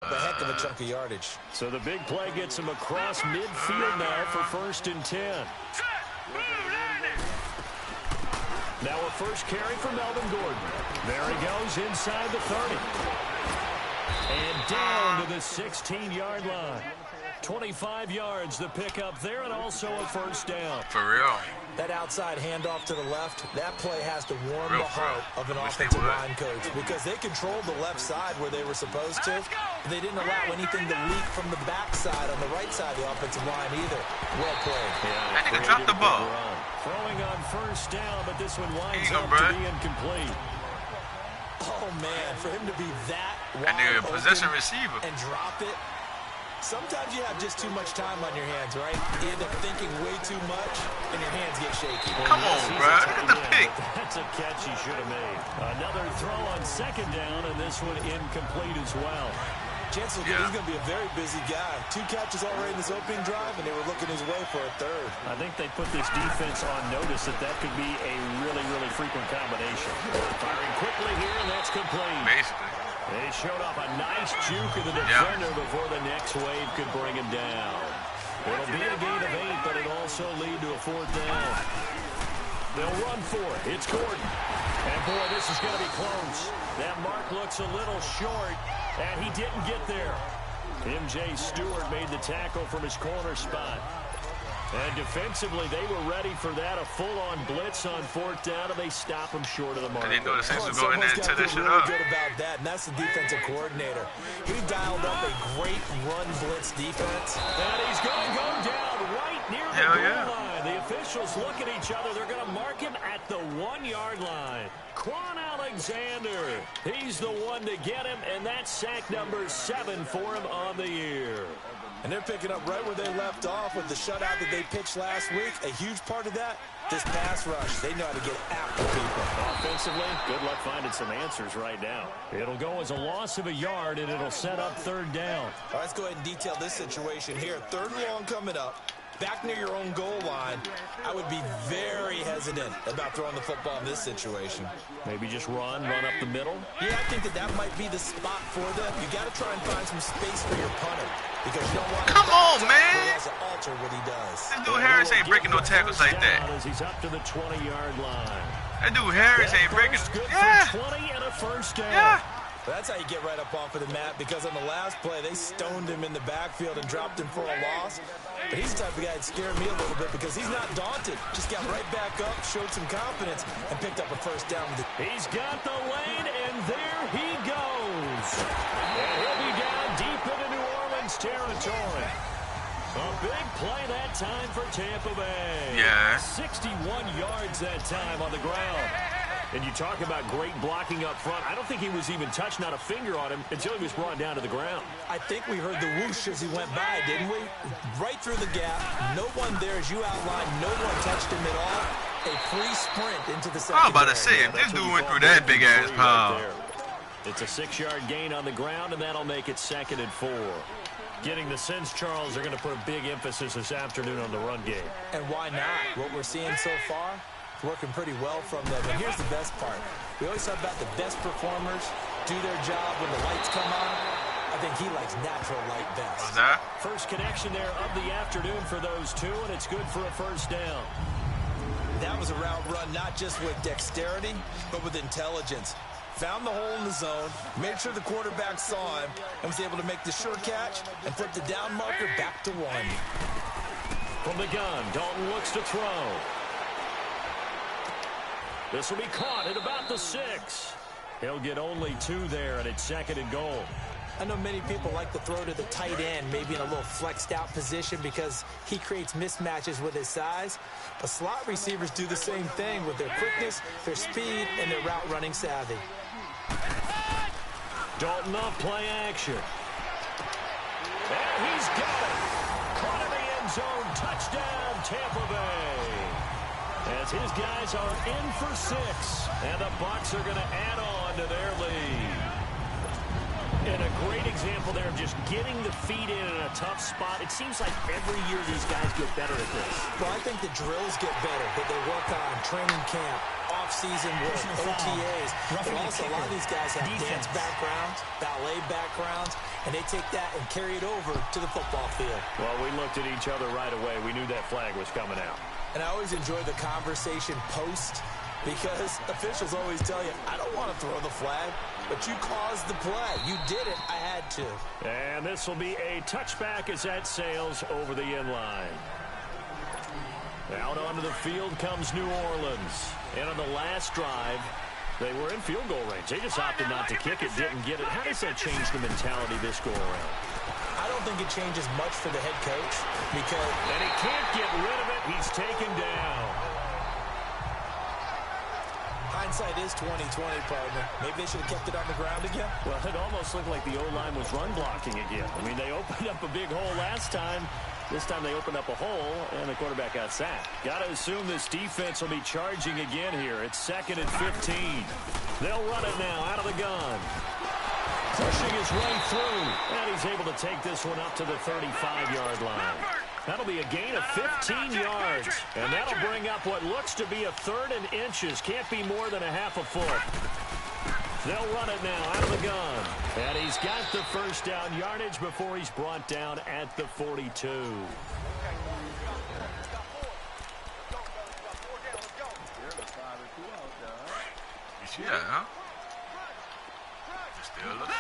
A heck of a chunk of yardage. So the big play gets him across midfield now for 1st and 10. Now a first carry for Melvin Gordon. There he goes inside the 30. And down to the 16-yard line. 25 yards the pickup there, and also a first down. For real. That outside handoff to the left, that play has to warm the heart of an offensive line coach because they controlled the left side where they were supposed to. They didn't allow anything to leak from the backside on the right side of the offensive line either. Well played. That nigga dropped the ball. Throwing on first down, but this one winds up bro. to be incomplete. Oh, man, for him to be that That nigga wide possession open receiver. and drop it. Sometimes you have just too much time on your hands, right? You end up thinking way too much, and your hands get shaky. Come on, bro. Look at the pick. That's a catch he should have made. Another throw on 2nd down, and this one incomplete as well. Chancellor, he's going to be a very busy guy. 2 catches already in this opening drive, and they were looking his way for a 3rd. I think they put this defense on notice that could be a really, really frequent combination. Firing quickly here, and that's complete. Basically. They showed off a nice juke of the defender before the next wave could bring him down. It'll be a gain of 8, but it'll also lead to a 4th down. They'll run for it. It's Gordon. And, boy, this is going to be close. That mark looks a little short, and he didn't get there. M.J. Stewart made the tackle from his corner spot. And defensively, they were ready for that, a full-on blitz on 4th down, and they stop him short of the mark. I didn't know the Saints was going in there and tear this shit up. Good about that, and that's the defensive coordinator. He dialed up a great run blitz defense. And he's going to go down right near the goal line. The officials look at each other. They're going to mark him at the 1-yard line. Quan Alexander, he's the one to get him, and that's sack number 7 for him on the year. And they're picking up right where they left off with the shutout that they pitched last week. A huge part of that, this pass rush. They know how to get after people. Offensively, good luck finding some answers right now. It'll go as a loss of a yard, and it'll set up 3rd down. All right, let's go ahead and detail this situation here. 3rd and long coming up. Back near your own goal line, I would be very hesitant about throwing the football in this situation. Maybe just run up the middle? Yeah, I think that might be the spot for them. You got to try and find some space for your punter because you don't want to alter what he does. This dude Harris ain't breaking no tackles like that. As he's up to the 20-yard line. That dude Harris ain't breaking. Yeah. 20 and a first down. Yeah. That's how you get right up off of the mat because on the last play, they stoned him in the backfield and dropped him for a loss. But he's the type of guy that scared me a little bit because he's not daunted. Just got right back up, showed some confidence, and picked up a first down. He's got the lane, and there he goes. And he'll be down deep into New Orleans territory. A big play that time for Tampa Bay. Yeah. 61 yards that time on the ground. And you talk about great blocking up front. I don't think he was even touched, not a finger on him, until he was brought down to the ground. I think we heard the whoosh as he went by, didn't we? Right through the gap. No one there, as you outlined. No one touched him at all. A free sprint into the secondary. I'm about to say, if this dude went through that big-ass pile. It's a 6-yard gain on the ground, and that'll make it 2nd and 4. Getting the sense, Charles, they're going to put a big emphasis this afternoon on the run game. And why not? What we're seeing so far, it's working pretty well from them. And here's the best part. We always talk about the best performers do their job when the lights come on. I think he likes natural light best. What's that? First connection there of the afternoon for those two, and it's good for a first down. That was a route run not just with dexterity, but with intelligence. Found the hole in the zone, made sure the quarterback saw him, and was able to make the sure catch and flip the down marker back to 1. From the gun, Dalton looks to throw. This will be caught at about the 6. He'll get only 2 there, and it's 2nd and goal. I know many people like to throw to the tight end, maybe in a little flexed out position because he creates mismatches with his size. But slot receivers do the same thing with their quickness, their speed, and their route running savvy. Dalton off play action. And he's got it. Caught in the end zone. Touchdown, Tampa Bay. As his guys are in for 6. And the Bucs are going to add on to their lead. And a great example there of just getting the feet in a tough spot. It seems like every year these guys get better at this. Well, I think the drills get better that they work on training camp, off-season work, OTAs. But also, a lot of these guys have dance backgrounds, ballet backgrounds, and they take that and carry it over to the football field. Well, we looked at each other right away. We knew that flag was coming out. And I always enjoy the conversation post because officials always tell you, I don't want to throw the flag, but you caused the play. You did it. I had to. And this will be a touchback as that sails over the end line. Out onto the field comes New Orleans. And on the last drive, they were in field goal range. They just opted not to kick it, didn't get it. How does that change the mentality this go around? I don't think it changes much for the head coach because... And he can't get rid of it. He's taken down. Hindsight is 20/20, partner. Maybe they should have kept it on the ground again. Well, it almost looked like the O-line was run blocking again. I mean, they opened up a big hole last time. This time they opened up a hole, and the quarterback got sacked. Got to assume this defense will be charging again here. It's 2nd and 15. They'll run it now out of the gun. Pushing his way through, and he's able to take this one up to the 35-yard line. That'll be a gain of 15 yards, and that'll bring up what looks to be a 3rd and inches. Can't be more than a half a foot. They'll run it now out of the gun, and he's got the first down yardage before he's brought down at the 42. You see that, huh? Still looks.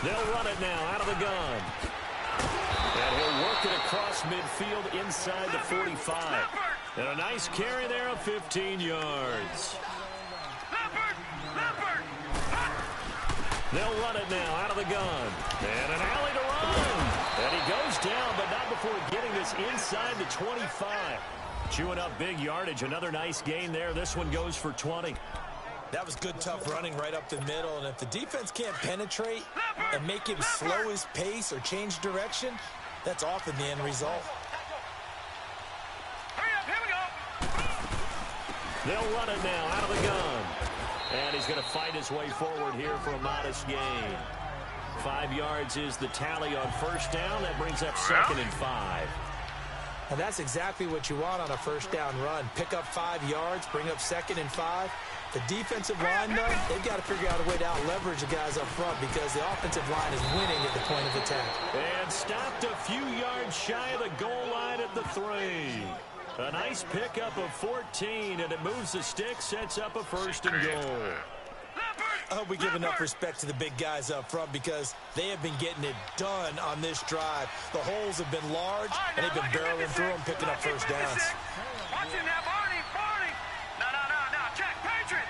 They'll run it now out of the gun. And he'll work it across midfield inside the 45. And a nice carry there of 15 yards. They'll run it now out of the gun. And an alley to run. And he goes down, but not before getting this inside the 25. Chewing up big yardage. Another nice gain there. This one goes for 20. That was good, tough running right up the middle. And if the defense can't penetrate and make him slow his pace or change direction, that's often the end result. They'll run it now out of the gun. And he's going to fight his way forward here for a modest gain. 5 yards is the tally on first down. That brings up 2nd and 5. And that's exactly what you want on a first down run. Pick up 5 yards, bring up 2nd and 5. The defensive line, though, they've got to figure out a way to out-leverage the guys up front because the offensive line is winning at the point of attack. And stopped a few yards shy of the goal line at the 3. A nice pickup of 14, and it moves the stick, sets up a 1st and goal. I hope we give enough respect to the big guys up front because they have been getting it done on this drive. The holes have been large, and they've been barreling through them, picking up first downs. Watch him now, Barney. No. Check. Patriot.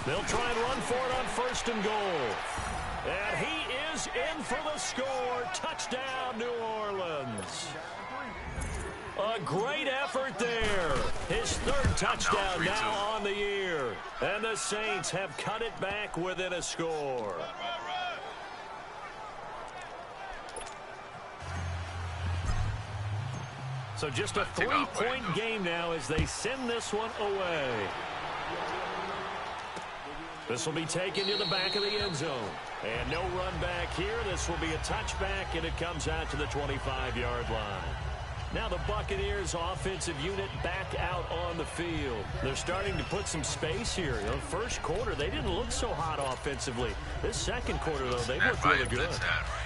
They'll try and run for it on 1st and goal. And he is in for the score. Touchdown, New Orleans. A great effort there. His 3rd touchdown now on the year. And the Saints have cut it back within a score. So just a 3-point game now as they send this one away. This will be taken to the back of the end zone. And no run back here. This will be a touchback, and it comes out to the 25-yard line. Now the Buccaneers offensive unit back out on the field. They're starting to put some space here. You know, first quarter, they didn't look so hot offensively. This second quarter, though, they looked really good.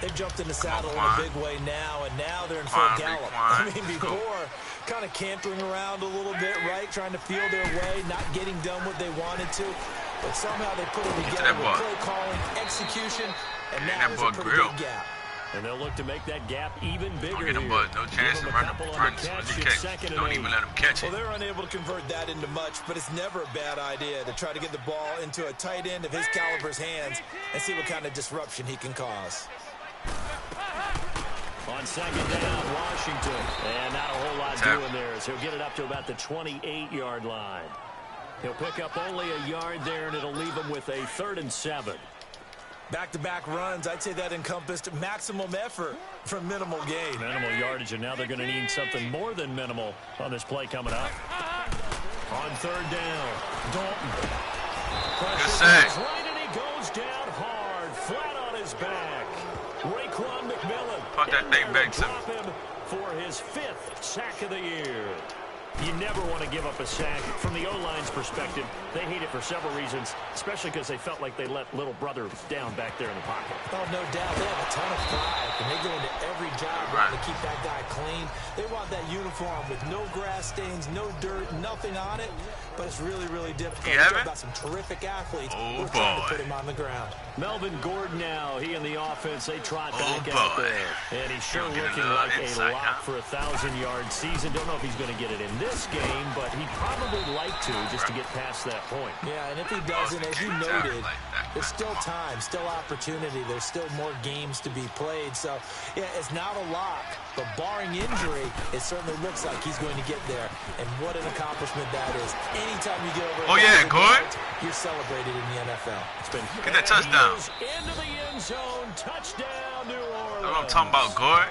They've jumped in the saddle in a big way now, and now they're in full gallop. I mean, before, kind of cantering around a little bit, right, trying to feel their way, not getting done what they wanted to. But somehow they put it together with play calling, execution, and now there's a pretty big gap. And they'll look to make that gap even bigger. Don't get him, bud. No chance to run him. Don't even let him catch it. Well, they're unable to convert that into much, but it's never a bad idea to try to get the ball into a tight end of his caliber's hands and see what kind of disruption he can cause. On 2nd down, Washington. And not a whole lot doing there as he'll get it up to about the 28-yard line. He'll pick up only a yard there, and it'll leave him with a 3rd and 7. Back-to-back runs, I'd say that encompassed maximum effort for minimal gain. Minimal yardage, and now they're going to need something more than minimal on this play coming up. On 3rd down, Dalton. Pressure right, and he goes down hard, flat on his back. Raekwon McMillan. Put that thing back to him for his 5th sack of the year. You never want to give up a sack. From the O-line's perspective, they hate it for several reasons, especially because they felt like they let little brother down back there in the pocket. Oh, no doubt. They have a ton of pride, and they go into every job trying to keep that guy clean. They want that uniform with no grass stains, no dirt, nothing on it, but it's really, really difficult. We've got some terrific athletes who are trying to put him on the ground. Melvin Gordon now, he and the offense, they trot back out there. And he's sure looking like a lock for a 1,000-yard season. Don't know if he's going to get it in this game, but he'd probably like to just to get past that point. Yeah, and if he doesn't, as you noted, there's still time, still opportunity. There's still more games to be played. So, yeah, it's not a lock, but barring injury, it certainly looks like he's going to get there. And what an accomplishment that is. Anytime you get over you're celebrated in the NFL. It's been get that touchdown. Into the end zone, touchdown, New Orleans. That's what I'm talking about, Gord.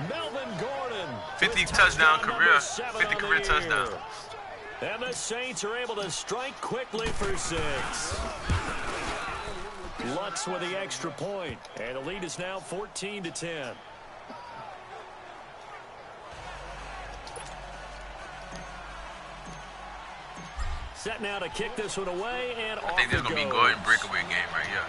Melvin Gordon. 50 touchdown career, 50 career touchdown. And the Saints are able to strike quickly for 6. Lutz with the extra point, and the lead is now 14-10. Set now to kick this one away, and I think this is going to be Gordon breakaway game right here.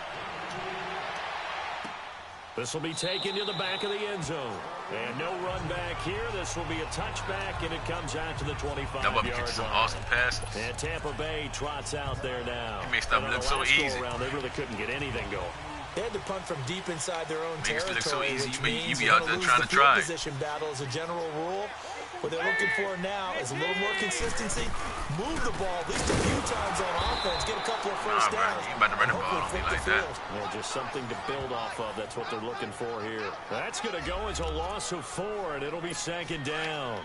This will be taken to the back of the end zone. And no run back here. This will be a touchback, and it comes out to the 25-yard line. Awesome pass. And Tampa Bay trots out there now. He makes stuff look so easy. They really couldn't get anything going. They had to punt from deep inside their own territory. Makes it look so easy. You be out there trying to try. Position battle is a general rule. What they're looking for now is a little more consistency. Move the ball at least a few times on offense. Get a couple of first downs. You about to run the ball like that. Yeah, just something to build off of. That's what they're looking for here. That's going to go as a loss of 4, and it'll be 2nd down.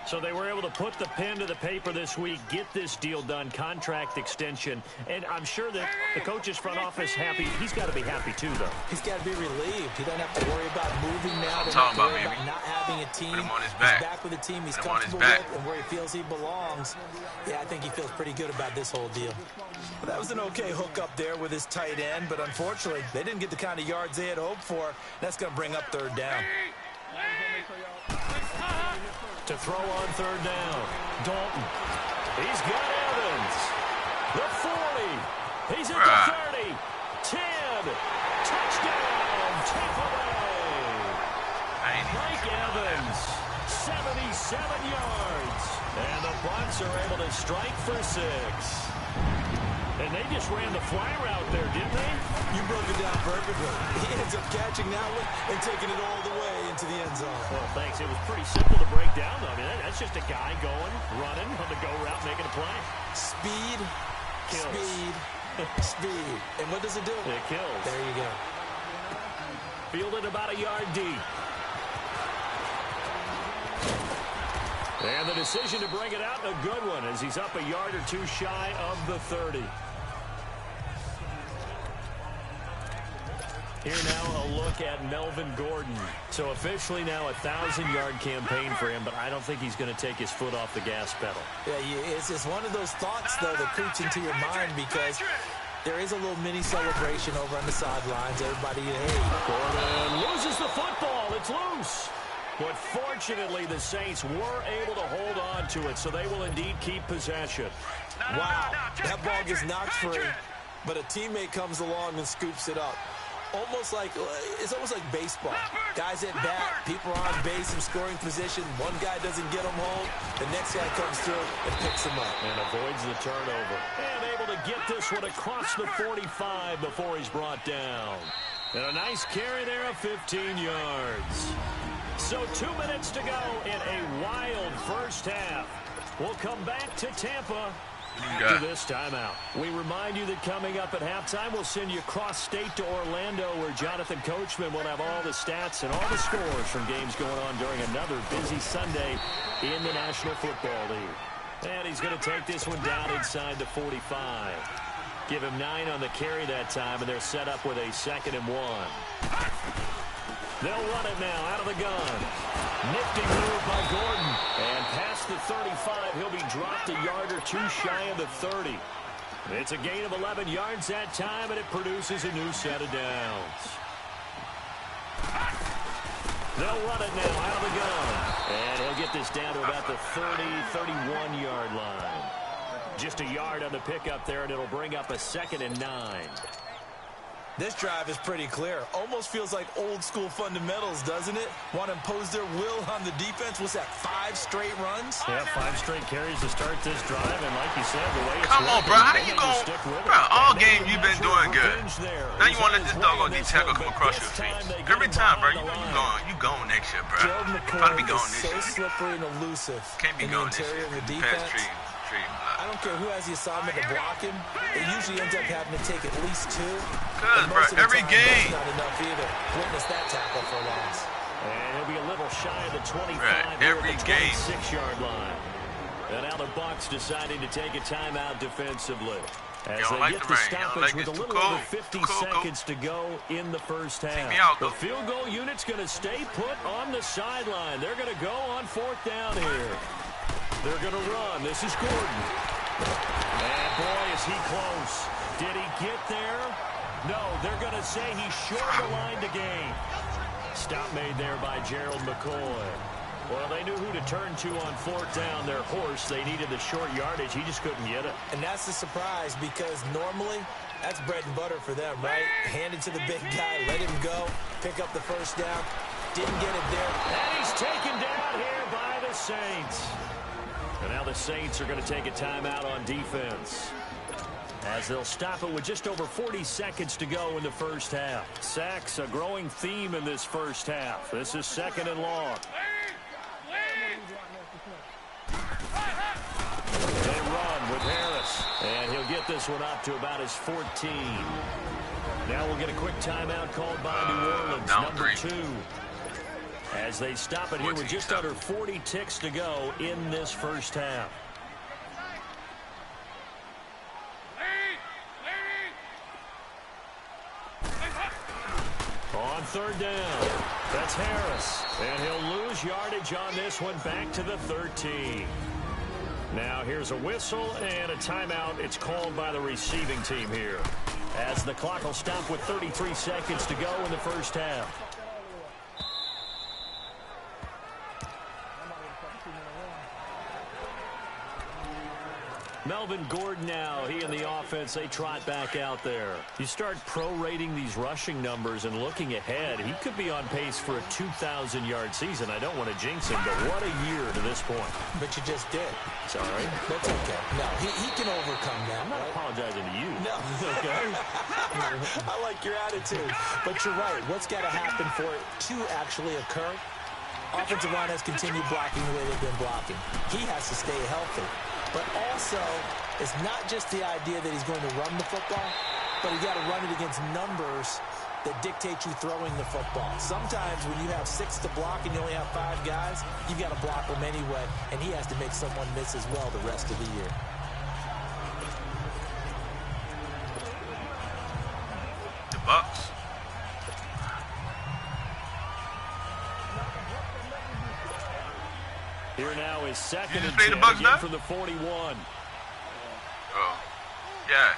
So they were able to put the pen to the paper this week, get this deal done, contract extension. And I'm sure that the coach's front office happy. He's got to be happy too, though. He's got to be relieved. He doesn't have to worry about moving now. I'm talking about not having a team. Put him on his back. He's back with a team he's comfortable with and where he feels he belongs. Yeah, I think he feels pretty good about this whole deal. Well, that was an okay hook up there with his tight end, but unfortunately, they didn't get the kind of yards they had hoped for. That's going to bring up 3rd down. To throw on 3rd down, Dalton. He's got Evans. The 40. He's at the 30. 10. Touchdown, Tampa Bay. Mike Evans, 77 yards. And the Bucs are able to strike for 6. And they just ran the fly route there, didn't they? You broke it down perfectly. He ends up catching that one and taking it all the way into the end zone. Well, thanks. It was pretty simple to break down, though. I mean, that's just a guy going, running on the go route, making a play. Speed, kills. Speed, speed. And what does it do? It kills. There you go. Fielded about a yard deep. And the decision to bring it out, a good one, as he's up a yard or 2 shy of the 30. Here now a look at Melvin Gordon. So officially now a 1,000-yard campaign for him, but I don't think he's going to take his foot off the gas pedal. Yeah, it's one of those thoughts, though, that creeps into your mind because there is a little mini celebration over on the sidelines. Everybody, hey. Gordon loses the football. It's loose. But fortunately, the Saints were able to hold on to it, so they will indeed keep possession. Wow, that ball gets knocked free, but a teammate comes along and scoops it up. It's almost like baseball. Guys at bat, people are on base in scoring position. One guy doesn't get them home. The next guy comes through and picks them up. And avoids the turnover. And able to get this one across the 45 before he's brought down. And a nice carry there of 15 yards. So 2 minutes to go in a wild first half. We'll come back to Tampa after this timeout. We remind you that coming up at halftime, we'll send you cross-state to Orlando, where Jonathan Coachman will have all the stats and all the scores from games going on during another busy Sunday in the National Football League. And he's going to take this one down inside the 45. Give him 9 on the carry that time, and they're set up with a 2nd and 1. They'll run it now out of the gun. Nifty move by Gordon. And past the 35, he'll be dropped a yard or 2 shy of the 30. It's a gain of 11 yards that time, and it produces a new set of downs. They'll run it now out of the gun. And he'll get this down to about the 30, 31-yard line. Just a yard on the pickup there, and it'll bring up a 2nd and 9. This drive is pretty clear. Almost feels like old school fundamentals, doesn't it? Want to impose their will on the defense. What's that, 5 straight runs? Yeah, 5 straight carries to start this drive. And like you said, the way it's Come on, bro. How you going? Bro, all game you've been doing good. Now you want to let this doggone D-tackle come across your feet. Every time, bro. You going next year, bro. Probably be going this year. So slippery and elusive. Can't be going this year. Pass tree. I don't care who has the assignment to block him. It usually ends up having to take at least 2. Cause, bro, every game. That's not enough either. Witness that tackle for a loss. And he'll be a little shy of the 25. Right, every game. 26-yard line. And now the Bucs deciding to take a timeout defensively. As they like get the the rain. stoppage with a little over 50 seconds to go in the first half. The field goal unit's going to stay put on the sideline. They're going to go on 4th down here. They're going to run. This is Gordon. And boy, is he close. Did he get there? No, they're going to say he's short of the line to gain. Stop made there by Gerald McCoy. Well, they knew who to turn to on 4th down. Their horse, they needed the short yardage. He just couldn't get it. And that's the surprise because normally that's bread and butter for them, right? Hand it to the big guy, let him go, pick up the first down. Didn't get it there. And he's taken down here by the Saints. And now the Saints are going to take a timeout on defense, as they'll stop it with just over 40 seconds to go in the first half. Sacks, a growing theme in this first half. This is 2nd and long. They run with Harris. And he'll get this one up to about his 14. Now we'll get a quick timeout called by New Orleans, number 2. As they stop it here with just under 40 ticks to go in this first half. On 3rd down, that's Harris. And he'll lose yardage on this one back to the 13. Now here's a whistle and a timeout. It's called by the receiving team here, as the clock will stop with 33 seconds to go in the first half. Melvin Gordon now, he and the offense, they trot back out there. You start prorating these rushing numbers and looking ahead, he could be on pace for a 2,000-yard season. I don't want to jinx him, but what a year to this point. But you just did. Sorry. That's okay. No, he can overcome that. I'm not apologizing to you. No. Okay. I like your attitude. But you're right. What's got to happen for it to actually occur? Offensive line has continued blocking the way they've been blocking. He has to stay healthy. But also, it's not just the idea that he's going to run the football, but you got to run it against numbers that dictate you throwing the football. Sometimes when you have 6 to block and you only have 5 guys, you've got to block them anyway, and he has to make someone miss as well the rest of the year. The Bucs. Here now is 2nd and 10 again from the 41. Oh, yeah.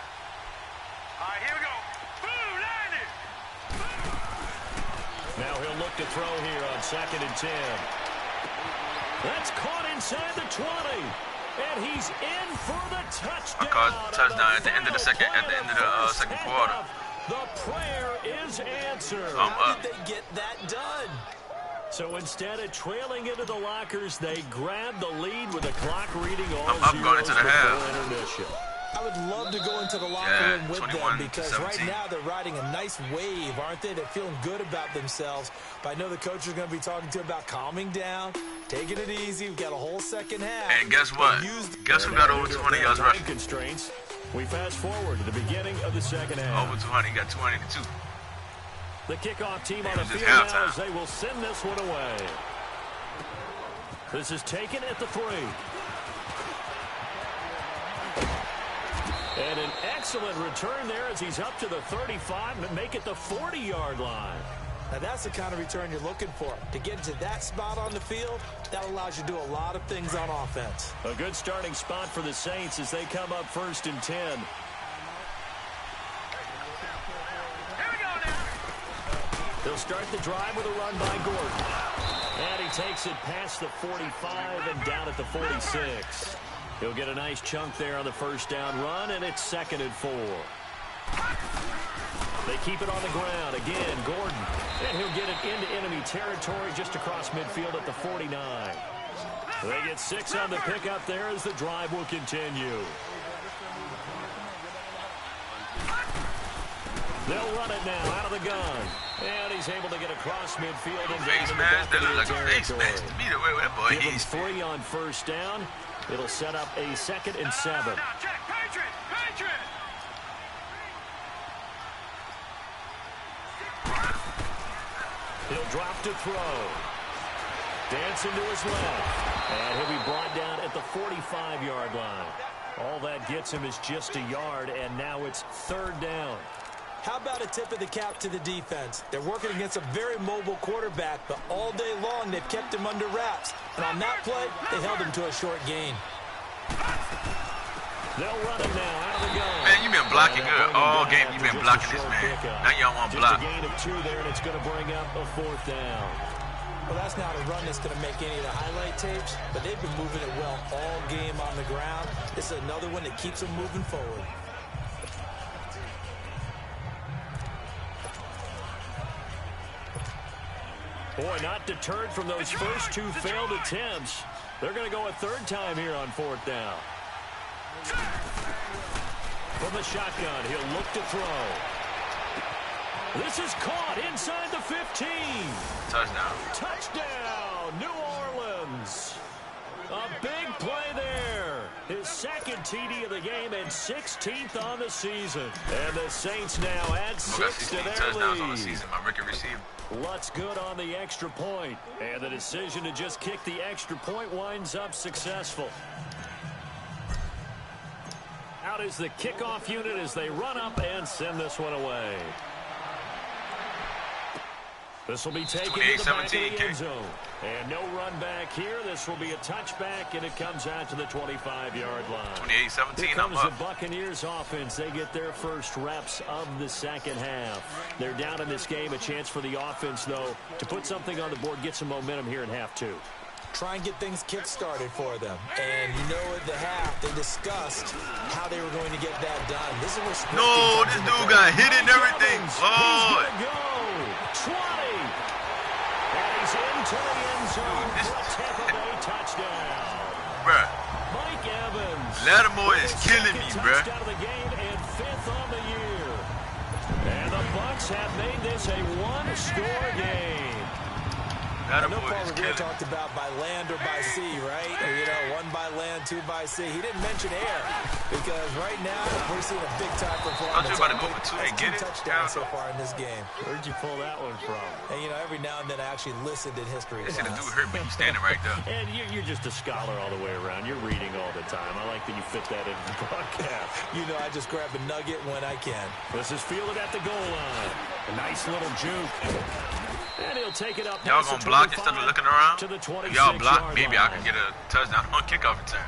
All right, here we go. Boom, landed. Now he'll look to throw here on 2nd and 10. That's caught inside the 20. And he's in for the touchdown. I called touchdown at the end of the second quarter. The prayer is answered. How did they get that done? So instead of trailing into the lockers, they grab the lead with the clock reading all I'm up going into the half. Intermission. I would love to go into the locker room with them because right now they're riding a nice wave, aren't they? They're feeling good about themselves. But I know the coach is going to be talking to them about calming down, taking it easy. We've got a whole second half. And guess what? Guess who got over 20 yards rushing? Constraints. We fast forward to the beginning of the second half. Over 200, he got 292. The kickoff team on the field now as they will send this one away. This is taken at the 3. And an excellent return there as he's up to the 35 and make it the 40-yard line. Now that's the kind of return you're looking for. To get to that spot on the field, that allows you to do a lot of things on offense. A good starting spot for the Saints as they come up 1st and 10. He'll start the drive with a run by Gordon. And he takes it past the 45 and down at the 46. He'll get a nice chunk there on the first down run, and it's 2nd and 4. They keep it on the ground. Again, Gordon. And he'll get it into enemy territory just across midfield at the 49. They get 6 on the pickup there as the drive will continue. They'll run it now out of the gun. And he's able to get across midfield and face mask. That looks like a face mask to me. The way that boy is 3 on first down. It'll set up a 2nd and 7. He'll drop to throw. Dancing to his left. And he'll be brought down at the 45-yard line. All that gets him is just a yard, and now it's 3rd down. How about a tip of the cap to the defense? They're working against a very mobile quarterback, but all day long they've kept him under wraps. And on that play, they held him to a short gain. They'll run him now out of the gun. Man, you've been blocking good all game. You've been blocking this man. Now you don't want to block. Just a gain of 2 there, and it's going to bring up a 4th down. Well, that's not a run that's going to make any of the highlight tapes, but they've been moving it well all game on the ground. This is another one that keeps them moving forward. Boy, not deterred from those first 2 failed attempts. They're going to go a 3rd time here on 4th down. From the shotgun, he'll look to throw. This is caught inside the 15. Touchdown. Touchdown, New Orleans. A big play there. His 2nd TD of the game and 16th on the season. And the Saints now add 6 to their touchdowns lead. on the season. My rookie receiver. Lutz good on the extra point. And the decision to just kick the extra point winds up successful. Out is the kickoff unit as they run up and send this one away. This will be taken to the back of the end zone. And no run back here. This will be a touchback, and it comes out to the 25-yard line. 28-17, Here comes the Buccaneers offense. They get their first reps of the 2nd half. They're down in this game. A chance for the offense, though, to put something on the board, get some momentum here in half 2. Try and get things kick-started for them. And you know at the half, they discussed how they were going to get that done. This is where no, this dude got hit and everything. Oh. He's go. 20. And he's into the end zone for a Tampa Bay touchdown. Bruh. Mike Evans. Lattimore is killing me, bruh. Out of the game and 5th on the year. And the Bucs have made this a 1-score game. I know Paul Revere talked about by land or by sea, right? You know, 1 by land, 2 by sea. He didn't mention air because right now we're seeing a big-time performance. I'm just about to go for 2 and get it. Touchdowns so far in this game. Where'd you pull that one from? And, you know, every now and then I actually listened in history class. The dude hurt me. He's standing right there. And you're just a scholar all the way around. You're reading all the time. I like that you fit that into the broadcast. You know, I just grab a nugget when I can. This is fielded at the goal line. A nice little juke. And he'll take it up. Y'all gonna block instead of looking around? To the 26 y'all block, maybe line. I can get a touchdown on kickoff return.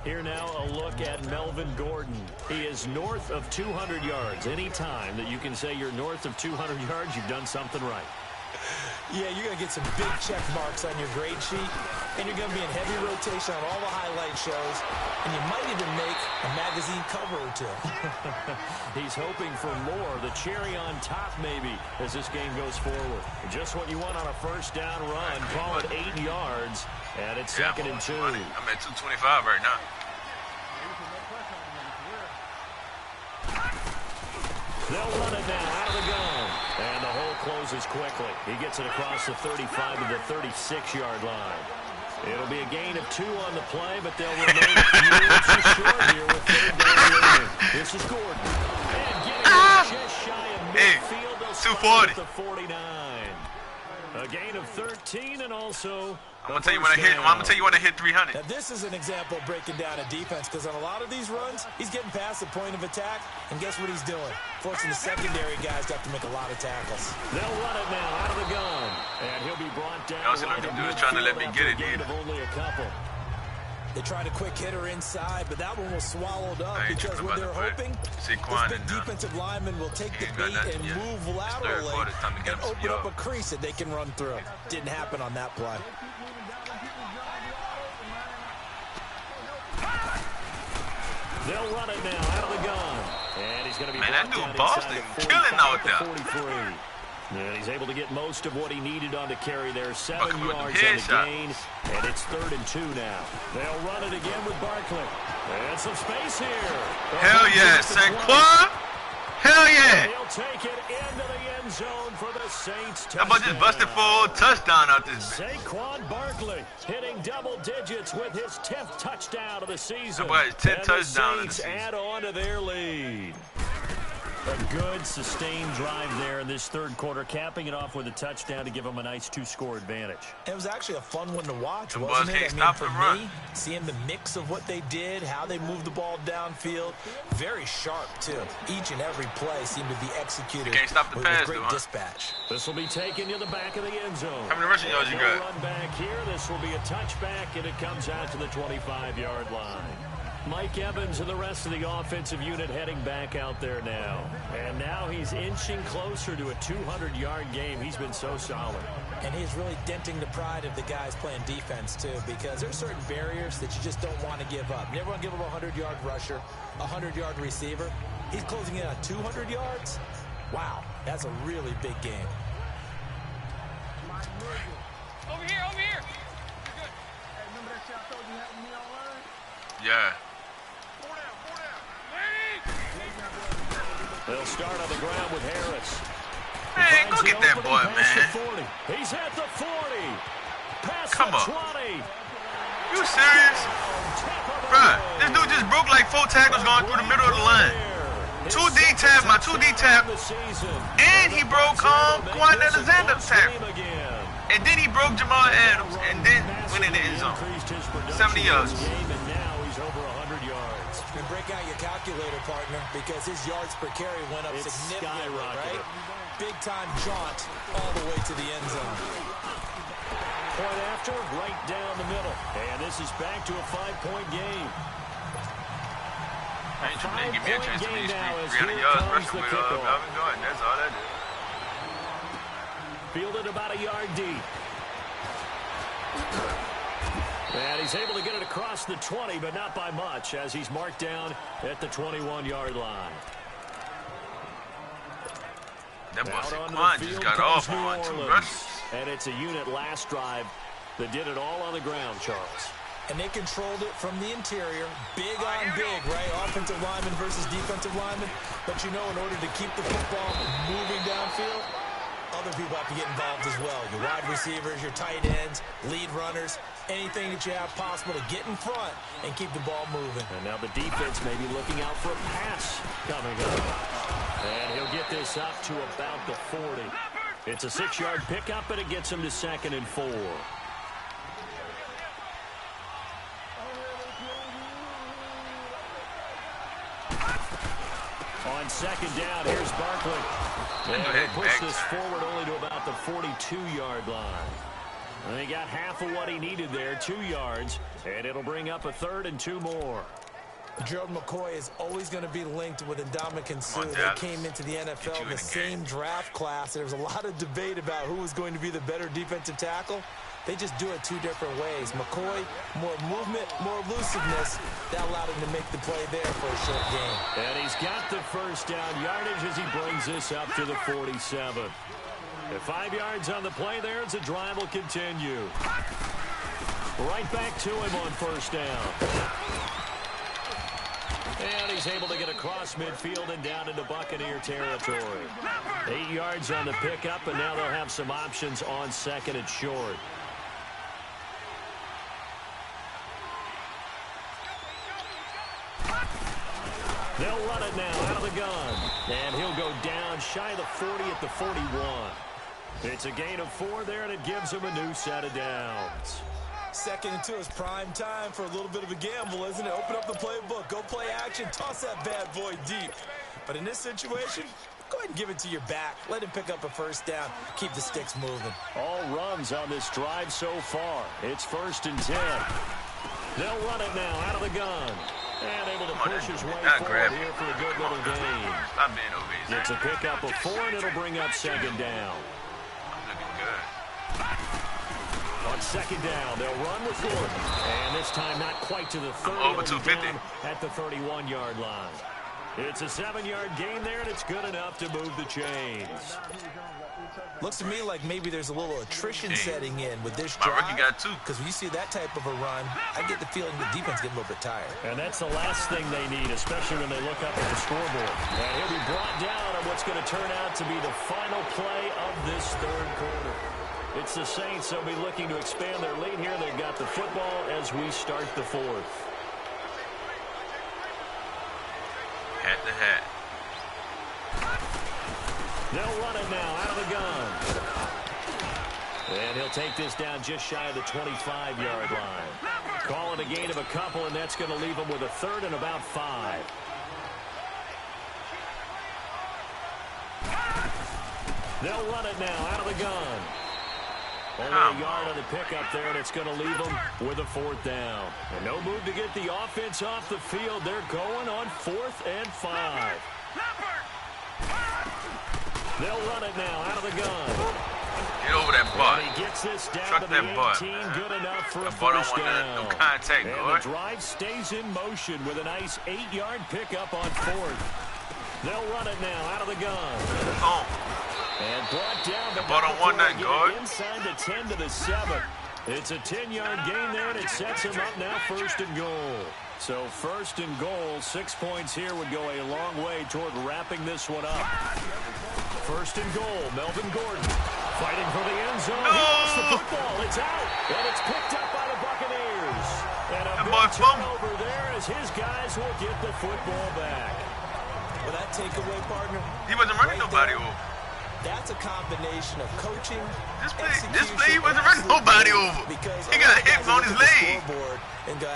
Here now a look at Melvin Gordon. He is north of 200 yards. Any time that you can say you're north of 200 yards, you've done something right. Yeah, you're going to get some big check marks on your grade sheet, and you're going to be in heavy rotation on all the highlight shows, and you might even make a magazine cover or 2. He's hoping for more, the cherry on top maybe, as this game goes forward. Just what you want on a first down run, call it 8 yards, and it's 2nd and 2. I'm at 225 right now. They'll run it now out of the gun. And the hole closes quickly. He gets it across the 35 to the 36-yard line. It'll be a gain of 2 on the play, but they'll remain a few inches short here with 3rd down remaining. This is Gordon. And getting it just shy of midfield. They'll 240. The 49. A gain of 13 and also I'm gonna tell you when I hit. I'm gonna tell you when I hit 300. Now this is an example of breaking down a defense because on a lot of these runs, he's getting past the point of attack, and guess what he's doing? Forcing the secondary guys to have to make a lot of tackles. They'll run it now out of the gun, and he'll be brought down. Y'all see what the dude is trying to let me get it, dude. Only a couple. They tried a quick hitter inside, but that one was swallowed up because what they're hoping, this big defensive lineman will take the bait and move laterally and open up a crease that they can run through. Didn't happen on that play. They'll run it now out of the gun. And he's going to be that dude Boston killing out there. And he's able to get most of what he needed on to carry there. 7 yards on the gain. And it's 3rd and 2 now. They'll run it again with Barkley. And some space here. Hell yeah, Saquon. Hell yeah. He'll take it into the end zone for the Saints. How about just busted for a touchdown out this bitch? Saquon Barkley hitting double digits with his 10th touchdown of the season. How about his 10th touchdown of the season? Add on to their lead. A good, sustained drive there in this 3rd quarter, capping it off with a touchdown to give them a nice 2-score advantage. It was actually a fun one to watch, wasn't it? I mean, for me, seeing the mix of what they did, how they moved the ball downfield, very sharp, too. Each and every play seemed to be executed with great dispatch. This will be taken to the back of the end zone. How many rushing yards you got? Run back here. This will be a touchback, and it comes out to the 25-yard line. Mike Evans and the rest of the offensive unit heading back out there now. And now he's inching closer to a 200-yard game. He's been so solid. And he's really denting the pride of the guys playing defense, too, because there's certain barriers that you just don't want to give up. You never want to give up a 100-yard rusher, a 100-yard receiver. He's closing in on 200 yards. Wow, that's a really big game. Over here, over here. Yeah. They'll start on the ground with Harris. Man, go get that boy, man. He's at the 40. Past Come the on. 20. You serious? Bruh, this dude just broke like 4 tackles going through the middle of the line. 2 D tap, my 2 D tap. And he broke Quan Alexander tackle. And then he broke Jamal Adams and then went in the end zone. 70 yards. And break out your calculator, partner, because his yards per carry went up significantly, right? Big-time jaunt all the way to the end zone. Point after, right down the middle. And this is back to a 5-point game. I ain't trying to give me a chance to lead 300 yards rushing with Melvin Gordon. That's all that is. Fielded about a yard deep. And he's able to get it across the 20, but not by much, as he's marked down at the 21-yard line. That boy Saquon just got off on 2 rushes. And it's a unit last drive that did it all on the ground, Charles. And they controlled it from the interior, big on big, right? Offensive lineman versus defensive lineman. But you know, in order to keep the football moving downfield, other people have to get involved as well. Your wide receivers, your tight ends, lead runners, anything that you have possible to get in front and keep the ball moving. And now the defense may be looking out for a pass coming up. And he'll get this up to about the 40. It's a 6-yard pickup, and it gets him to 2nd and 4. On 2nd down, here's Barkley. And he puts this forward only to about the 42-yard line. And he got half of what he needed there, 2 yards, and it'll bring up a 3rd and 2 more. Gerald McCoy is always going to be linked with Ndamukong Suh. They came into the NFL in the same draft class. There was a lot of debate about who was going to be the better defensive tackle. They just do it 2 different ways. McCoy, more movement, more elusiveness. That allowed him to make the play there for a short game. And he's got the first down yardage as he brings this up to the 47. At 5 yards on the play there, as the drive will continue. Right back to him on first down. And he's able to get across midfield and down into Buccaneer territory. 8 yards on the pickup, and now they'll have some options on 2nd and short. They'll run it now out of the gun. And he'll go down shy of the 40 at the 41. It's a gain of 4 there, and it gives him a new set of downs. 2nd and 2 is prime time for a little bit of a gamble, isn't it? Open up the playbook, go play action, toss that bad boy deep. But in this situation, go ahead and give it to your back. Let him pick up a first down. Keep the sticks moving. All runs on this drive so far. It's 1st and 10. They'll run it now out of the gun. And able to push his way Not forward grab here for a good little gain. Stop being obese. It's a pickup of 4, and it'll bring up second down. I'm looking good. On second down, they'll run with Gordon. And this time not quite to the 30. Over 250. At the 31-yard line. It's a 7-yard gain there, and it's good enough to move the chains. Looks to me like maybe there's a little attrition setting in with this My drive. rookie got 2. Because when you see that type of a run, I get the feeling the defense getting a little bit tired. And that's the last thing they need, especially when they look up at the scoreboard. And he'll be brought down on what's going to turn out to be the final play of this third quarter. It's the Saints. They'll be looking to expand their lead here. They've got the football as we start the fourth. Hat to hat. They'll run it now out of the gun. And he'll take this down just shy of the 25-yard line. Call it a gain of a couple, and that's going to leave them with a 3rd and about 5. They'll run it now out of the gun. Only a yard on the pickup there, and it's going to leave them with a 4th down. And no move to get the offense off the field. They're going on 4th and 5. They'll run it now out of the gun. Get over that butt. And he gets this down Truck to the that 18. butt. Good enough for a That butt don't first want down. no contact, and boy. the drive stays in motion with a nice 8-yard pickup on 4th. They'll run it now out of the gun. Oh. And brought down The butt don't want nothing, guard. inside the 10 to the 7. It's a 10-yard gain there, and it sets him up now 1st and goal. So 1st and goal, 6 points here would go a long way toward wrapping this one up. 1st and goal, Melvin Gordon fighting for the end zone. No! He lost the football. It's out, and it's picked up by the Buccaneers. And a boy big turnover there as his guys will get the football back. Well, that takeaway, partner. He wasn't running right nobody there, over. That's a combination of coaching. This play, he wasn't running nobody over. He got hit on his leg. And go,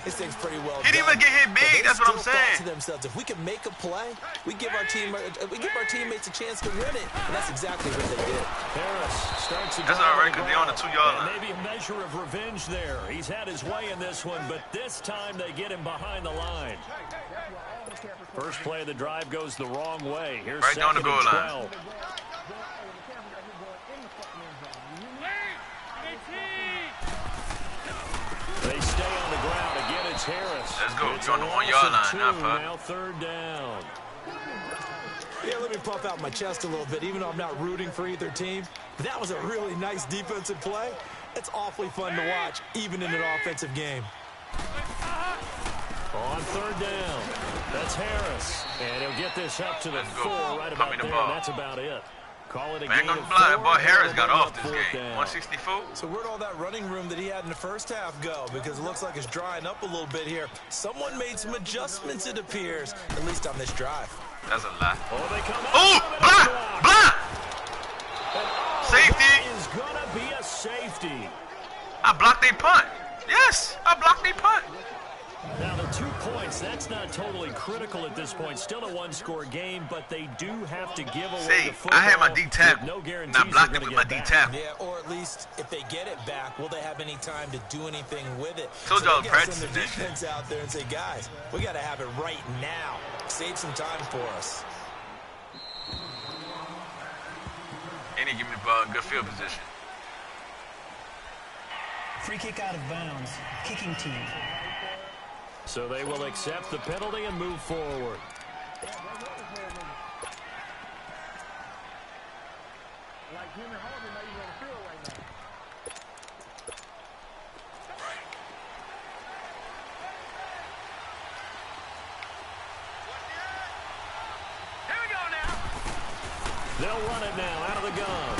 this thing's pretty well He didn't even get hit big. That's what I'm saying. To themselves, if we can make a play, we give our teammates a chance to win it. And that's exactly what they did. Harris starts the That's all right, because they're on the 2-yard line. Maybe a measure of revenge there. He's had his way in this one, but this time they get him behind the line. First play of the drive goes the wrong way. Here's right down the goal line. 12. They stay on the ground. Again, it's Harris. Let's go. It's You're on the a 1-yard loss of line. 2, Now, now 3rd down. Yeah, let me puff out my chest a little bit, even though I'm not rooting for either team. But that was a really nice defensive play. It's awfully fun to watch, even in an offensive game. On 3rd down, that's Harris. And he'll get this up to the 4 right about there. That's about it. Call it a gain of 4. Boy, Harris got off this game. Down. 164. So where'd all that running room that he had in the first half go? Because it looks like it's drying up a little bit here. Someone made some adjustments, it appears, at least on this drive. That's a lie. Oh, they come out. Oh, block! Safety. Is going to be a safety. I blocked a punt. Yes, I blocked a punt. Now, the 2 points, that's not totally critical at this point. Still a 1-score game, but they do have to give away the football. I had my D tackle, no and I blocked it with my D tackle. Yeah, or at least if they get it back, will they have any time to do anything with it? Told y'all to practice send the defense out there and say, guys, we got to have it right now. Save some time for us. And he give me the ball in good field position. Free kick out of bounds. Kicking team. So they will accept the penalty and move forward. They'll run it now out of the gun.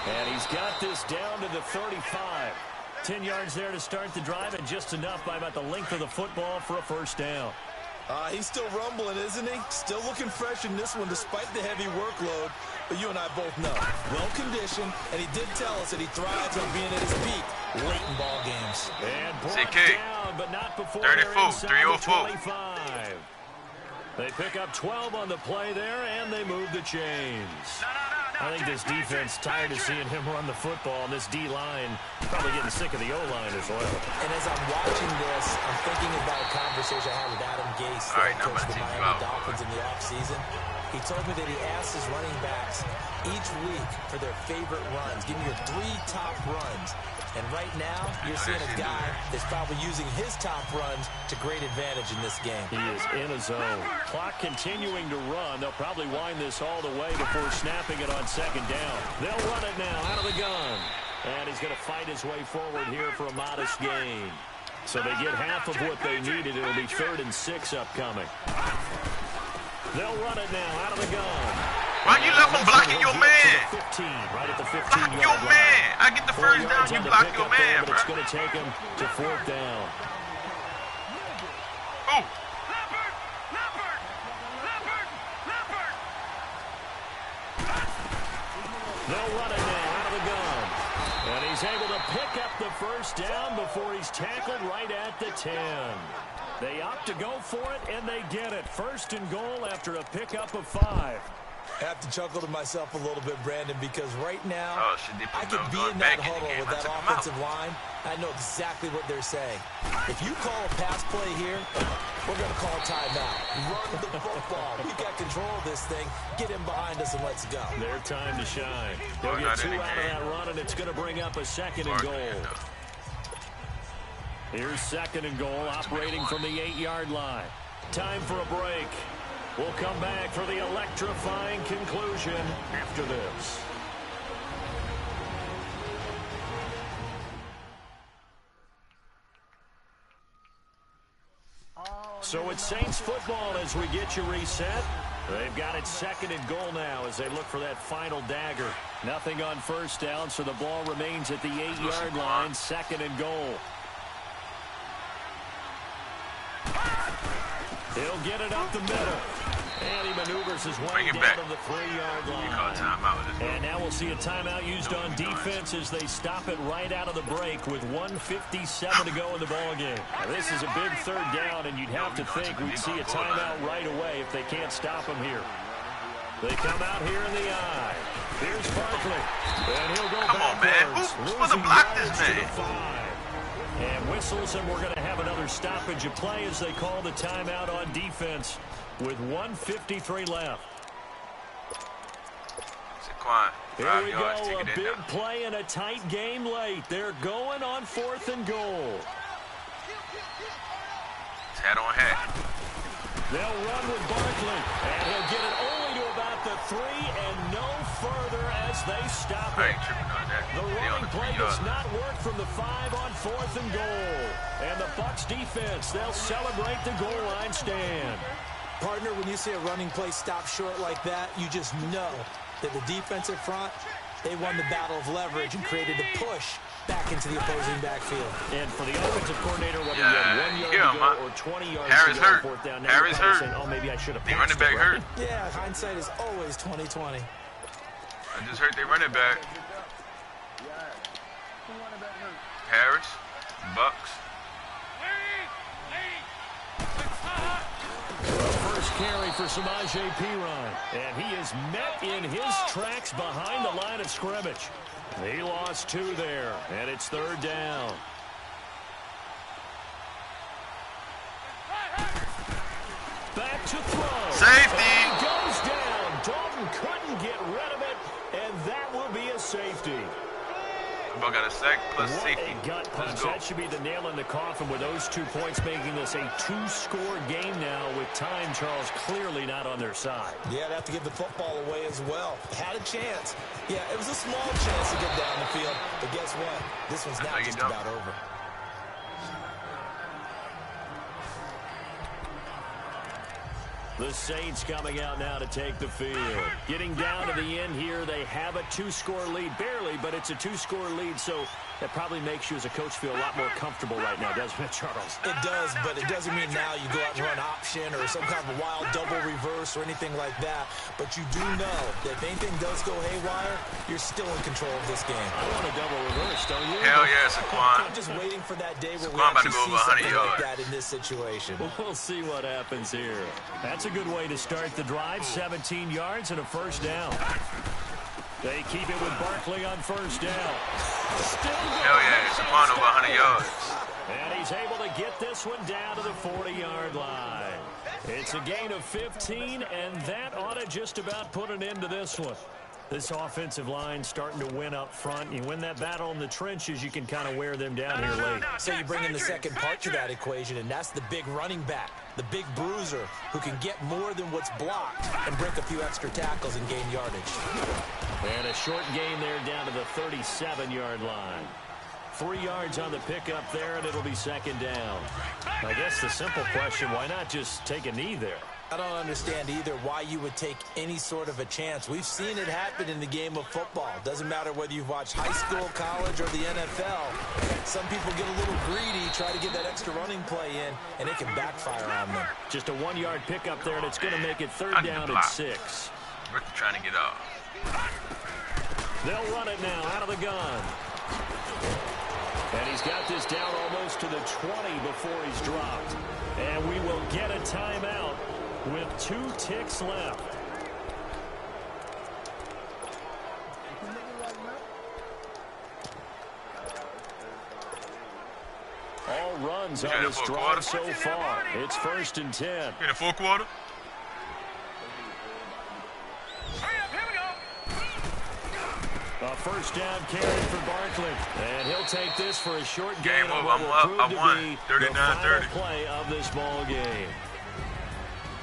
And he's got this down to the 35. 10 yards there to start the drive, and just enough by about the length of the football for a first down. He's still rumbling, isn't he? Still looking fresh in this one despite the heavy workload. But you and I both know, well-conditioned, and he did tell us that he thrives on being at his peak late in ball games. And brought CK, down, but not before 34, 304. 25. They pick up 12 on the play there, and they move the chains. No, no, no, I think this defense tired of seeing him run the football, and this D-line probably getting sick of the O-line as well. And as I'm watching this, I'm thinking about a conversation I had with Adam Gase, the head coach of the Miami Dolphins in the offseason. He told me that he asked his running backs each week for their favorite runs. Give me your 3 top runs. And right now, you're seeing a guy that's probably using his top runs to great advantage in this game. He is in a zone. Clock continuing to run. They'll probably wind this all the way before snapping it on second down. They'll run it now out of the gun. And he's going to fight his way forward here for a modest gain. So they get half of what they needed. It'll be 3rd and 6 upcoming. They'll run it now out of the gun. Why you left him blocking your man? 15, right at the 15 block your man. I get the first down, you block your man, bro. But it's going to take him to 4th down. Ooh. They'll run it now out of the gun. And he's able to pick up the first down before he's tackled right at the 10. They opt to go for it, and they get it. 1st and goal after a pickup of 5. I have to chuckle to myself a little bit, Brandon, because right now, I could be in that huddle with that offensive line. I know exactly what they're saying. If you call a pass play here, we're going to call a timeout. Run the football. We got control of this thing. Get him behind us and let's go. Their time to shine. They'll get 2 out of that run, and it's going to bring up a 2nd and goal. Here's 2nd and goal, operating from the 8-yard line. Time for a break. We'll come back for the electrifying conclusion after this. So it's Saints football as we get you reset. They've got it 2nd and goal now as they look for that final dagger. Nothing on 1st down, so the ball remains at the 8-yard line, 2nd and goal. He'll get it up the middle. And he maneuvers his way down to the 3-yard line. And now we'll see a timeout used on defense as they stop it right out of the break with 1:57 to go in the ballgame. Now this is a big 3rd down, and you'd have to think we'd see a timeout right away if they can't stop him here. They come out here in the eye. Here's Barkley. And he'll go backwards. Who's supposed to block this man? And whistles, and we're going to have another stoppage of play as they call the timeout on defense with 1:53 left. Here we go, a big play and a tight game late. They're going on 4th and goal. It's head on head. They'll run with Barkley, and he'll get it only to about the 3 and no further as they stop it. The running play does not work from the 5 on 4th and goal. And the Bucs defense, they'll celebrate the goal line stand. Partner, when you see a running play stop short like that, you just know that the defensive front, they won the battle of leverage and created a push back into the opposing backfield. And for the offensive coordinator, whether you have 1 yard to go or 20 yards Harris to go on hurt. 4th down, now Harris hurt. saying, oh, maybe I should have passed running back hurt. Yeah, hindsight is always 20/20. I just heard they running back. Harris, Bucks. First carry for Samaje Perine. And he is met in his tracks behind the line of scrimmage. He lost 2 there, and it's 3rd down. Back to throw. Safety. And goes down. Dalton couldn't get rid of it, and that will be a safety. Ball got a sack plus safety. What a gut punch. That should be the nail in the coffin with those 2 points, making this a 2-score game now with time, Charles, clearly not on their side. Yeah, they have to give the football away as well. Had a chance. Yeah, it was a small chance to get down the field. But guess what? This one's now just about over. The Saints coming out now to take the field. Getting down to the end here, they have a 2-score lead. Barely, but it's a 2-score lead, so that probably makes you as a coach feel a lot more comfortable right now, doesn't it, Charles? It does, but it doesn't mean now you go out and run option or some kind of a wild double reverse or anything like that. But you do know that if anything does go haywire, you're still in control of this game. I want a double reverse, don't you? Hell yeah, Saquon. I'm just waiting for that day where we Saquon actually see something like that in this situation. We'll see what happens here. That's a good way to start the drive. 17 yards and a 1st down. They keep it with Barkley on first down. Still going. Hell yeah, Saquon over 100 yards. And he's able to get this one down to the 40-yard line. It's a gain of 15, and that ought to just about put an end to this one. This offensive line starting to win up front. You win that battle in the trenches, you can kind of wear them down here late. So you bring in the second part to that equation, and that's the big running back, the big bruiser, who can get more than what's blocked and break a few extra tackles and gain yardage. And a short gain there down to the 37-yard line. 3 yards on the pickup there, and it'll be second down. I guess the simple question, why not just take a knee there? I don't understand either why you would take any sort of a chance. We've seen it happen in the game of football. Doesn't matter whether you've watched high school, college, or the NFL. Some people get a little greedy, try to get that extra running play in, and it can backfire on them. Just a 1-yard pickup there, and it's going to make it third down at 6. We're trying to get off. They'll run it now out of the gun. And he's got this down almost to the 20 before he's dropped. And we will get a timeout with 2 ticks left. All runs on this drive so far. It's 1st and 10. In the fourth quarter? A first down carry for Barkley. And he'll take this for a short gain. Game over. I'm up. I won. 39-30. Play of this ball game.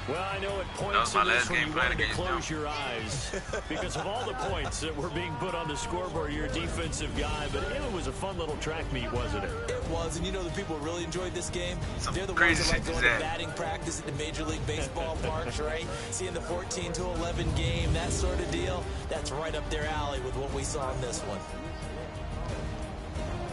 Well, I know at points in this one you wanted to close your eyes because of all the points that were being put on the scoreboard. You're a defensive guy, but it was a fun little track meet, wasn't it? It was, and you know the people who really enjoyed this game? They're the crazy ones that like shit going to batting practice at the Major League Baseball parks, right? Seeing the 14-11 game, that sort of deal, that's right up their alley with what we saw in this one.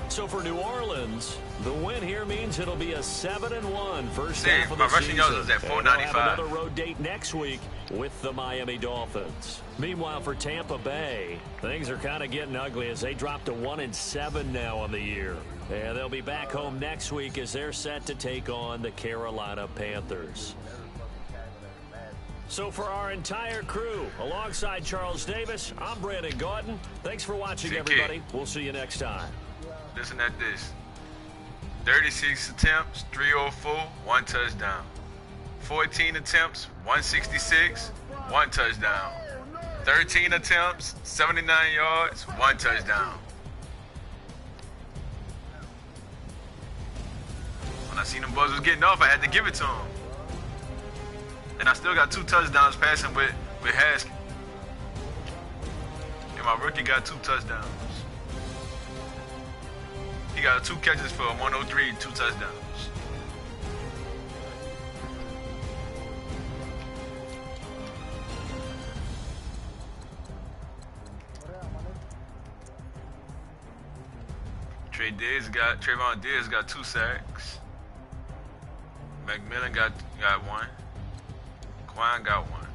So for New Orleans, the win here means it'll be a 7-1 first half of my the rushing season. yards is at 495. And they'll have another road date next week with the Miami Dolphins. Meanwhile, for Tampa Bay, things are kind of getting ugly as they drop to 1-7 now on the year. And they'll be back home next week as they're set to take on the Carolina Panthers. So for our entire crew, alongside Charles Davis, I'm Brandon Gaudin. Thanks for watching, everybody. We'll see you next time. Listen at this. 36 attempts, 304, 1 touchdown. 14 attempts, 166, 1 touchdown. 13 attempts, 79 yards, 1 touchdown. When I seen them boys was getting off, I had to give it to them. And I still got 2 touchdowns passing with Haskins. And my rookie got 2 touchdowns. He got 2 catches for 103, 2 touchdowns. Trayvon Diggs got 2 sacks. McMillan got 1. Quan got 1.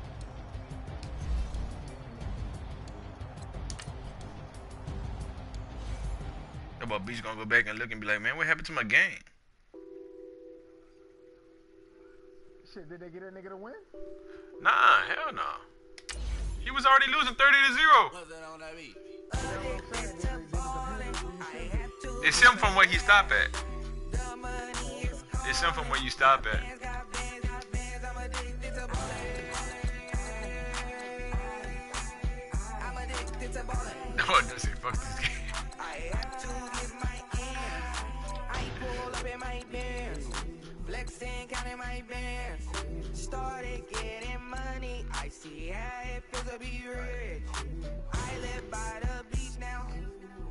About Beach gonna go back and look and be like, man, what happened to my game? Shit, did they get that nigga to win? Nah, hell no. He was already losing 30-0. It's him from where he stopped at. It's him from where you stop at. No, it doesn't say fuck this game. Flexing, counting my bands. Started getting money. I see how it feels to be rich. I live by the beach now.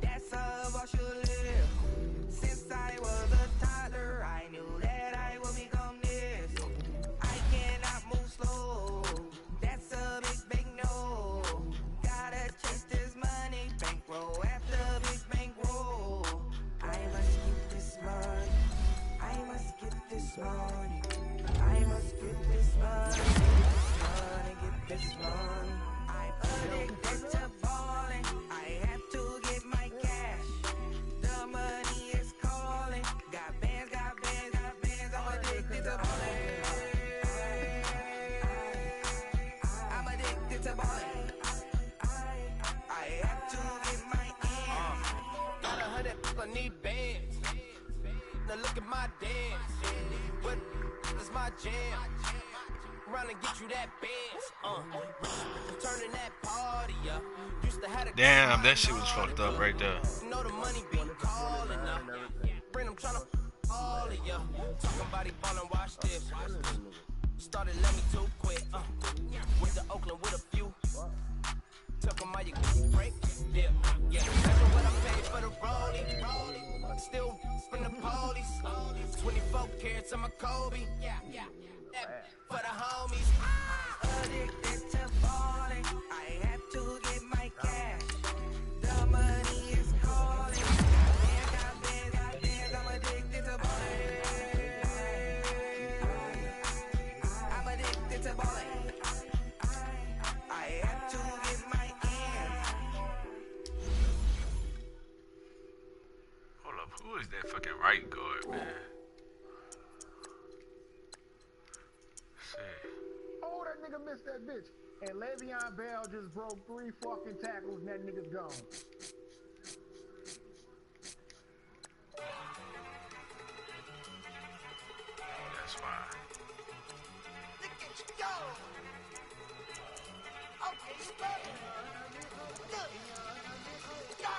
That's how I should live. Since I was a toddler, I knew that I would become this. I cannot move slow. That's a big no. Gotta chase this money. Bankroll after big bankroll. I must get this money. I must get this money. I must get this money. Get this money. I'm addicted to balling. I have to get my cash. The money is calling. Got bands, got bands, got bands. I'm addicted to balling. I'm addicted to balling. I wanna look at my dance. What is my jam? Run and get you that Benz. Turning that party up. Used to have a Damn, that shit was fucked up right there. you know the money been calling up. Bring them tryna all of ya. Talking about he ballin', watch this. Started let me too quick. With the Oakland with a few. Took him out, you break. Yeah. Imagine what I paid for the rollie. Still in the police. 24 carats on my Kobe. For the homies. Addicted to falling. I have to get my cash. The money is calling. Got bands, I'm addicted to balling. I'm addicted to balling. I have to get my ends. Hold up, who is that fucking right guard, man? Oh, that nigga missed that bitch. And Le'Veon Bell just broke 3 fucking tackles and that nigga's gone. That's why. Look at you go. Okay, you better. Look. Go.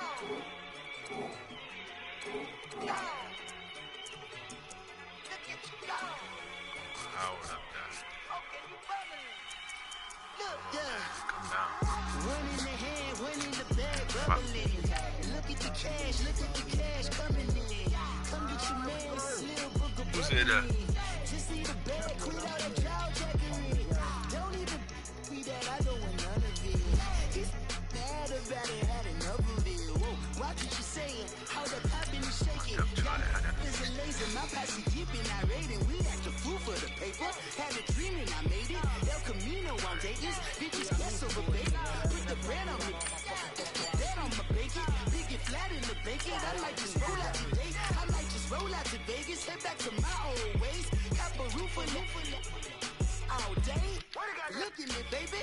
Go. Look at you go. Hold up there. Okay, you better. Look, Come down. one in the hand, one in the bag, bubbling. Look at the cash coming in. Come get your man, Slim Booger. Who said that? Just see the bag, quit all that jaw jackery. Don't even be that, I don't want none of it. He's mad about it, had enough of it. Whoa, watch what you saying, how the poppin' is shaking. Is a laser, my posse dipping, I raiding. We act a fool for the paper. Had a dream and I made it. El Camino on Dayton's, bitches guess over baby. Put the bread on me, that on my bacon. Big it flat in the bacon. I might just roll out today. I might just roll out to Vegas, head back to my old ways. Got a roof all day. Look at me, baby.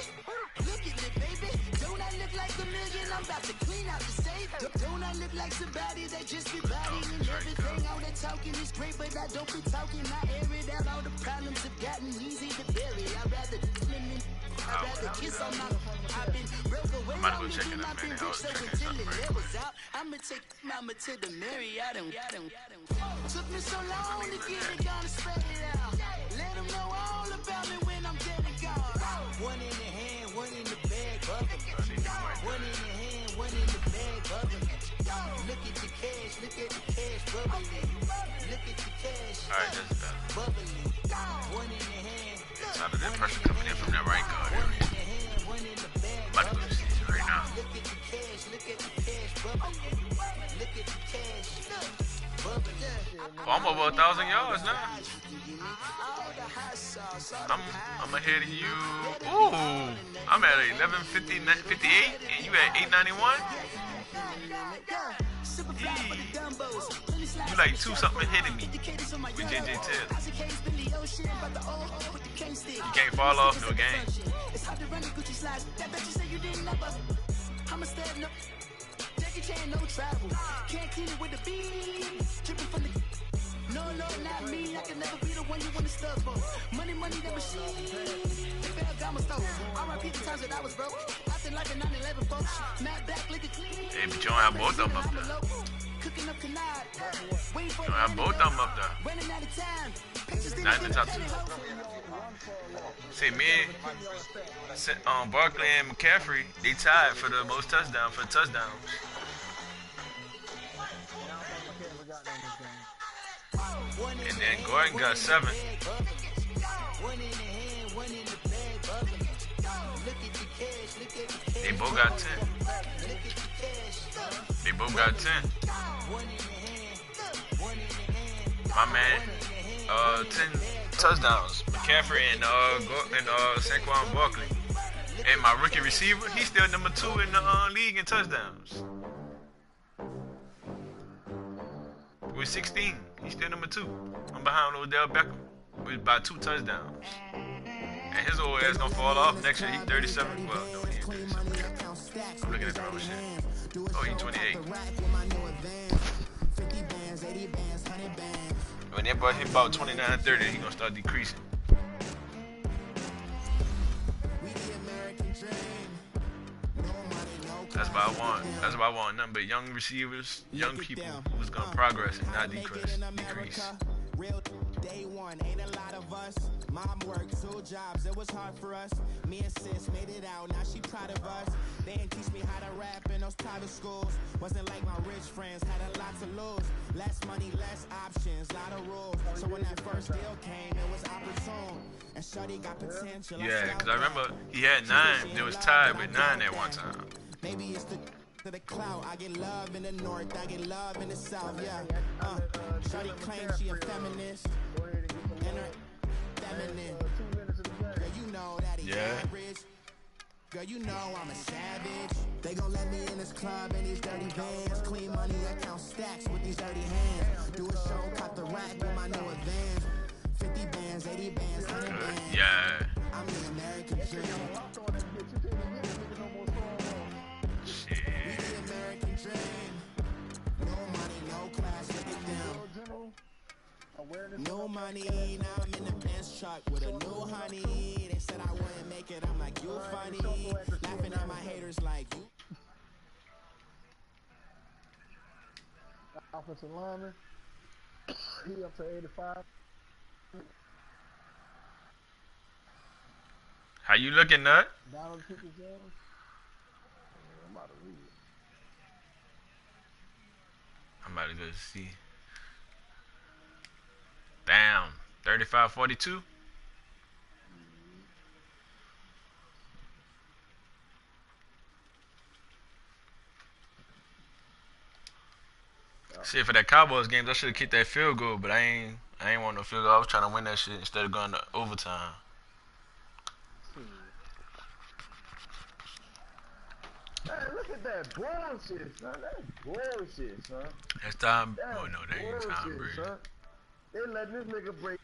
Look at me, baby. Don't I look like a million? I'm about to clean out the safe. Don't I look like somebody that just be bodying everything? All that talking is great, but I don't be talking. I air it out. All the problems have gotten easy to bury. I'd rather kiss on my. I've been broke away. I'm about to go check it out, man. I was checking something right quick. I'ma take mama to the Marriott. Took me so long to get it, gonna spread it out. Let them know all about me when I'm dead and gone. One in the hand, one in the bag, bubbling. One in the hand, one in the bag, bubbling. Look at the cash, bubbling. Look at the cash, Alright, that's better. bubbling. One in the hand, Sounded that pressure coming in from that right guard area. one in the bag. I'm about to go to season right now. Look at the cash, bubbling. Look at the cash, bubbling. Oh, I'm over 1,000 yards now. I'm ahead of you. Ooh, I'm at 11:58, and you at 891. You like 2 something ahead of me with JJ Taylor. You can't fall off no game. No travel. Can't clean it with the beat. Dripping from the. No, not me. I can never be the one you want to stuff for. Money, the machine. The Ferragamo stove. R.I.P. the times that I was broke. Acting like a 9/11 folks. Matt back, lick it clean. Hey, but you don't have both of them up there. Cooking up canard. You don't have both of them up there. Running out of time. Not in the top 2. See, me and Barkley and McCaffrey, they tied for the most touchdowns for touchdowns. And then Gordon got 7. They both got 10. They both got 10. My man, 10 touchdowns. McCaffrey and Saquon Barkley. And my rookie receiver, he's still number 2 in the league in touchdowns. With 16, he's still number 2. I'm behind Odell Beckham with by 2 touchdowns. And his old ass gonna fall off next year. He's 37. Well, no, he ain't 37. I'm looking at the wrong shit. Oh, he's 28. When that boy hit about 29, 30, he gonna start decreasing. That's what I want. That's what I want. Nothing but young receivers, young people who's gonna progress and not decrease. Real day one, ain't a lot of us. Mom worked 2 jobs, it was hard for us. Me and sis made it out, now she proud of us. They didn't teach me how to rap in those private schools. Wasn't like my rich friends, had a lot to lose. Less money, less options, lot of rules. So when that first deal came, it was opportune. And Shorty got potential. Yeah, because I remember he had 9. It was tied with 9 at one time. Maybe it's the clout. I get love in the north, I get love in the south, yeah. Shorty claims she a feminist. And her feminine. Girl, you know that he average. Girl, you know I'm a savage. They gon' let me in this club in these dirty vans. Clean money, I count stacks with these dirty hands. Do a show, cut the rack with my new advance. 50 bands, 80 bands, 100 bands. Yeah. I'm the American dream. No money, now I'm in the Benz truck with a new honey. They said I wouldn't make it, I'm like, you funny. Laughing at my haters like you. Offensive lineman. He up to 85. How you looking, Nut? Donald Pickens Jones. I'm about to read it. I'm about to go see. Damn, 35-42. See, for that Cowboys game, I should have kicked that field goal, but I ain't want no field goal. I was trying to win that shit instead of going to overtime. Hey, look at that bullshit, son. That's bullshit, son. That's time. That's oh no, that ain't Tom Brady. Son. They letting this nigga break